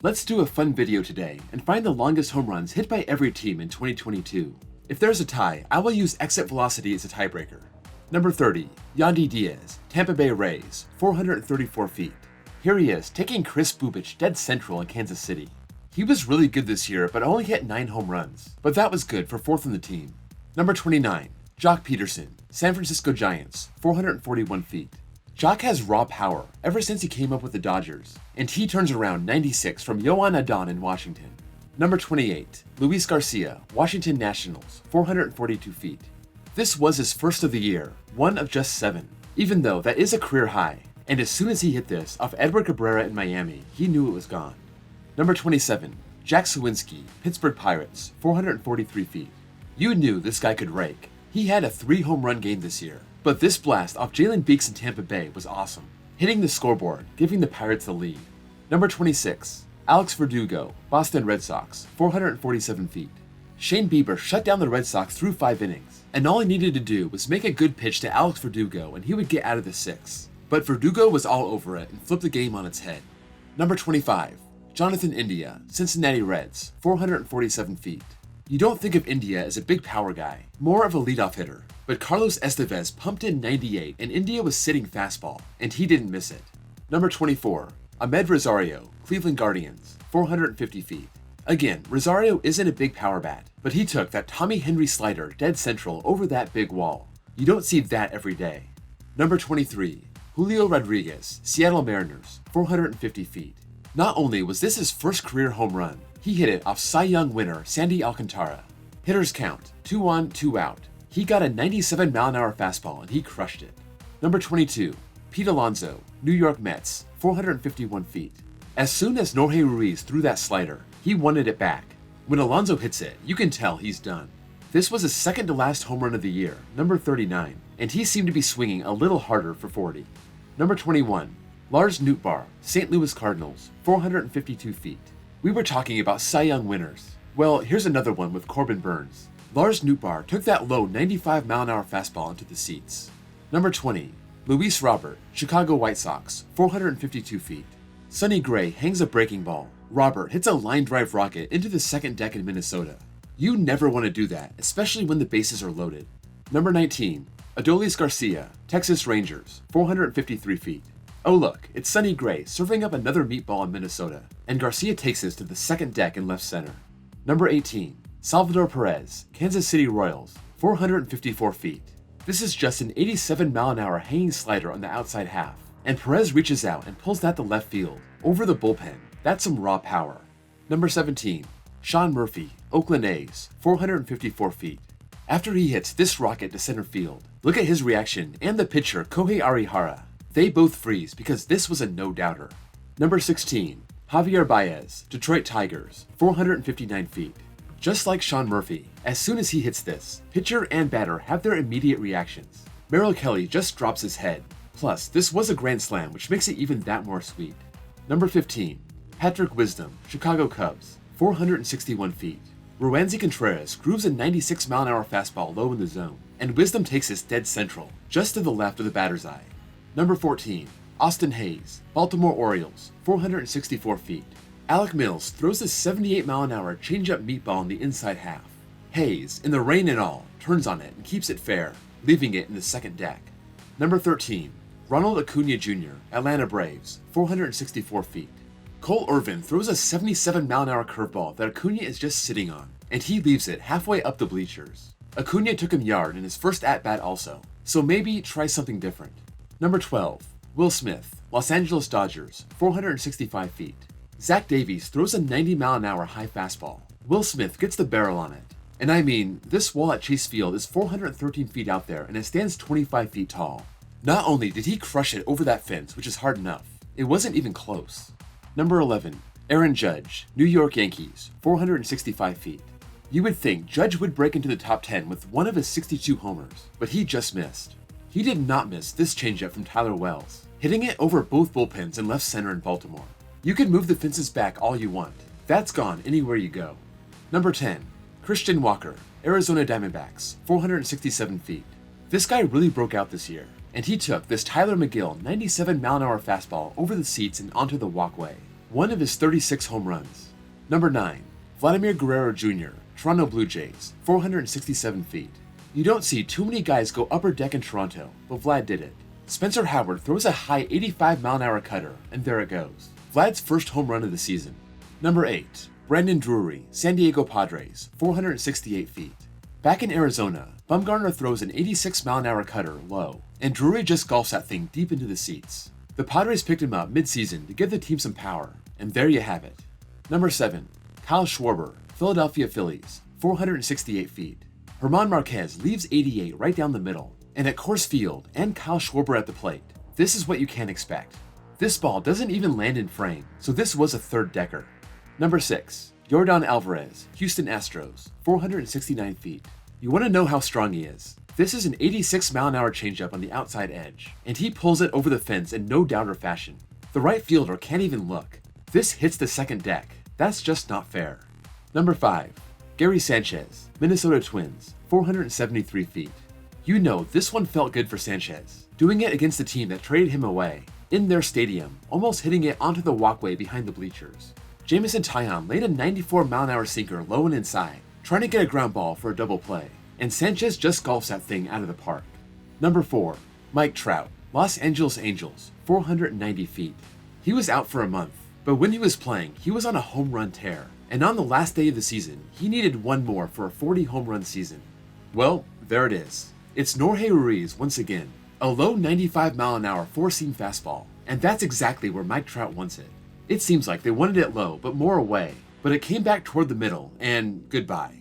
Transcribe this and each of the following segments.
Let's do a fun video today and find the longest home runs hit by every team in 2022. If there's a tie, I will use exit velocity as a tiebreaker. Number 30, Yandy Diaz, Tampa Bay Rays, 434 feet. Here he is, taking Chris Bubich dead central in Kansas City. He was really good this year, but only hit 9 home runs, but that was good for 4th on the team. Number 29, Jock Peterson, San Francisco Giants, 441 feet. Jock has raw power ever since he came up with the Dodgers, and he turns around 96 from Yoan Adon in Washington. Number 28, Luis Garcia, Washington Nationals, 442 feet. This was his first of the year, one of just 7, even though that is a career high, and as soon as he hit this off Edward Cabrera in Miami, he knew it was gone. Number 27, Jack Sawinski, Pittsburgh Pirates, 443 feet. You knew this guy could rake. He had a 3 home run game this year, but this blast off Jalen Beeks in Tampa Bay was awesome, hitting the scoreboard, giving the Pirates the lead. Number 26, Alex Verdugo, Boston Red Sox, 447 feet. Shane Bieber shut down the Red Sox through 5 innings, and all he needed to do was make a good pitch to Alex Verdugo and he would get out of the 6th. But Verdugo was all over it and flipped the game on its head. Number 25, Jonathan India, Cincinnati Reds, 447 feet. You don't think of India as a big power guy, more of a leadoff hitter, but Carlos Estevez pumped in 98 and India was sitting fastball, and he didn't miss it. Number 24, Ahmed Rosario, Cleveland Guardians, 450 feet. Again, Rosario isn't a big power bat, but he took that Tommy Henry slider dead central over that big wall. You don't see that every day. Number 23, Julio Rodriguez, Seattle Mariners, 450 feet. Not only was this his first career home run, he hit it off Cy Young winner Sandy Alcantara. Hitters count, 2 on, 2 out. He got a 97-mile-an-hour fastball and he crushed it. Number 22, Pete Alonso, New York Mets, 451 feet. As soon as Jorge Ruiz threw that slider, he wanted it back. When Alonso hits it, you can tell he's done. This was his second to last home run of the year, number 39, and he seemed to be swinging a little harder for 40. Number 21, Lars Nootbaar, St. Louis Cardinals, 452 feet. We were talking about Cy Young winners. Well, here's another one with Corbin Burns. Lars Nootbaar took that low 95-mile-an-hour fastball into the seats. Number 20, Luis Robert, Chicago White Sox, 452 feet. Sonny Gray hangs a breaking ball. Robert hits a line drive rocket into the second deck in Minnesota. You never want to do that, especially when the bases are loaded. Number 19, Adolis Garcia, Texas Rangers, 453 feet. Oh look, it's Sonny Gray serving up another meatball in Minnesota, and Garcia takes this to the second deck in left center. Number 18, Salvador Perez, Kansas City Royals, 454 feet. This is just an 87-mile-an-hour hanging slider on the outside half, and Perez reaches out and pulls that to left field, over the bullpen. That's some raw power. Number 17, Sean Murphy, Oakland A's, 454 feet. After he hits this rocket to center field, look at his reaction and the pitcher Kohei Arihara. They both freeze because this was a no-doubter. Number 16, Javier Baez, Detroit Tigers, 459 feet. Just like Sean Murphy, as soon as he hits this, pitcher and batter have their immediate reactions. Merrill Kelly just drops his head. Plus, this was a grand slam, which makes it even that more sweet. Number 15, Patrick Wisdom, Chicago Cubs, 461 feet. Roansy Contreras grooves a 96-mile-an-hour fastball low in the zone, and Wisdom takes this dead central, just to the left of the batter's eye. Number 14, Austin Hayes, Baltimore Orioles, 464 feet. Alec Mills throws a 78-mile-an-hour changeup meatball in the inside half. Hayes, in the rain and all, turns on it and keeps it fair, leaving it in the second deck. Number 13, Ronald Acuna Jr., Atlanta Braves, 464 feet. Cole Irvin throws a 77-mile-an-hour curveball that Acuna is just sitting on, and he leaves it halfway up the bleachers. Acuna took him yard in his first at-bat also, so maybe try something different. Number 12, Will Smith, Los Angeles Dodgers, 465 feet. Zach Davies throws a 90-mile-an-hour high fastball. Will Smith gets the barrel on it. And I mean, this wall at Chase Field is 413 feet out there and it stands 25 feet tall. Not only did he crush it over that fence, which is hard enough, it wasn't even close. Number 11, Aaron Judge, New York Yankees, 465 feet. You would think Judge would break into the top 10 with one of his 62 homers, but he just missed. He did not miss this changeup from Tyler Wells, hitting it over both bullpens in left center in Baltimore. You can move the fences back all you want. That's gone anywhere you go. Number 10, Christian Walker, Arizona Diamondbacks, 467 feet. This guy really broke out this year, and he took this Tyler McGill 97-mile-an-hour fastball over the seats and onto the walkway. one of his 36 home runs. Number 9. Vladimir Guerrero Jr., Toronto Blue Jays, 467 feet. You don't see too many guys go upper deck in Toronto, but Vlad did it. Spencer Howard throws a high 85-mile-an-hour cutter, and there it goes. Vlad's first home run of the season. Number 8. Brandon Drury, San Diego Padres, 468 feet. Back in Arizona, Bumgarner throws an 86-mile-an-hour cutter low, and Drury just golfs that thing deep into the seats. The Padres picked him up mid-season to give the team some power, and there you have it. Number 7. Kyle Schwarber, Philadelphia Phillies, 468 feet. German Marquez leaves 88 right down the middle, and at Coors Field and Kyle Schwarber at the plate, this is what you can expect. This ball doesn't even land in frame, so this was a third decker. Number 6. Yordan Alvarez, Houston Astros, 469 feet. You want to know how strong he is? This is an 86-mile-an-hour changeup on the outside edge, and he pulls it over the fence in no doubter fashion. The right fielder can't even look. This hits the second deck. That's just not fair. Number 5. Gary Sanchez, Minnesota Twins, 473 feet. You know this one felt good for Sanchez, doing it against the team that traded him away, in their stadium, almost hitting it onto the walkway behind the bleachers. Jamison Taillon laid a 94-mile-an-hour sinker low and inside, trying to get a ground ball for a double play, and Sanchez just golfs that thing out of the park. Number 4. Mike Trout, Los Angeles Angels, 490 feet. He was out for a month, but when he was playing, he was on a home run tear, and on the last day of the season, he needed one more for a 40 home run season. Well, there it is. It's Jorge Ruiz once again, a low 95-mile-an-hour four-seam fastball, and that's exactly where Mike Trout wants it. It seems like they wanted it low, but more away, but it came back toward the middle, and goodbye.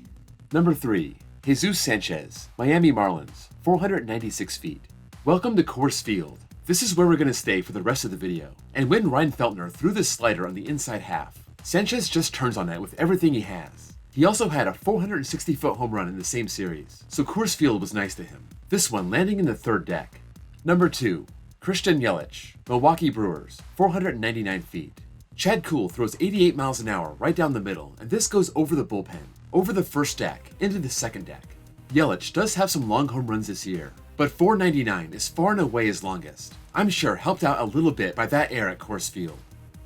Number 3. Jesus Sanchez, Miami Marlins, 496 feet. Welcome to Coors Field. This is where we're going to stay for the rest of the video, and when Ryan Feltner threw this slider on the inside half, Sanchez just turns on it with everything he has. He also had a 460-foot home run in the same series, so Coors Field was nice to him, this one landing in the third deck. Number 2. Christian Yelich, Milwaukee Brewers, 499 feet. Chad Kuhl throws 88 miles an hour right down the middle, and this goes over the bullpen, over the first deck, into the second deck. Yelich does have some long home runs this year, but 499 is far and away his longest. I'm sure helped out a little bit by that air at Coors Field.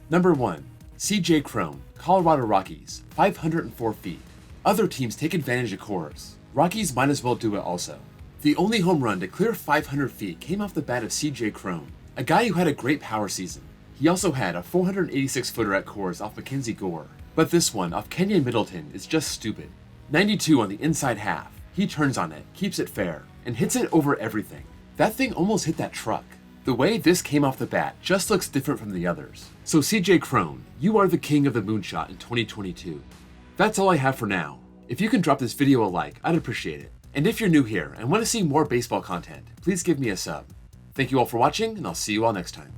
Number 1. CJ Cron, Colorado Rockies, 504 feet. Other teams take advantage of Coors. Rockies might as well do it also. The only home run to clear 500 feet came off the bat of CJ Cron, a guy who had a great power season. He also had a 486-footer at Coors off Mackenzie Gore, but this one off Kenyon Middleton is just stupid. 92 on the inside half. He turns on it, keeps it fair, and hits it over everything. That thing almost hit that truck. The way this came off the bat just looks different from the others. So CJ Cron, you are the king of the moonshot in 2022. That's all I have for now. If you can drop this video a like, I'd appreciate it. And if you're new here and want to see more baseball content, please give me a sub. Thank you all for watching, and I'll see you all next time.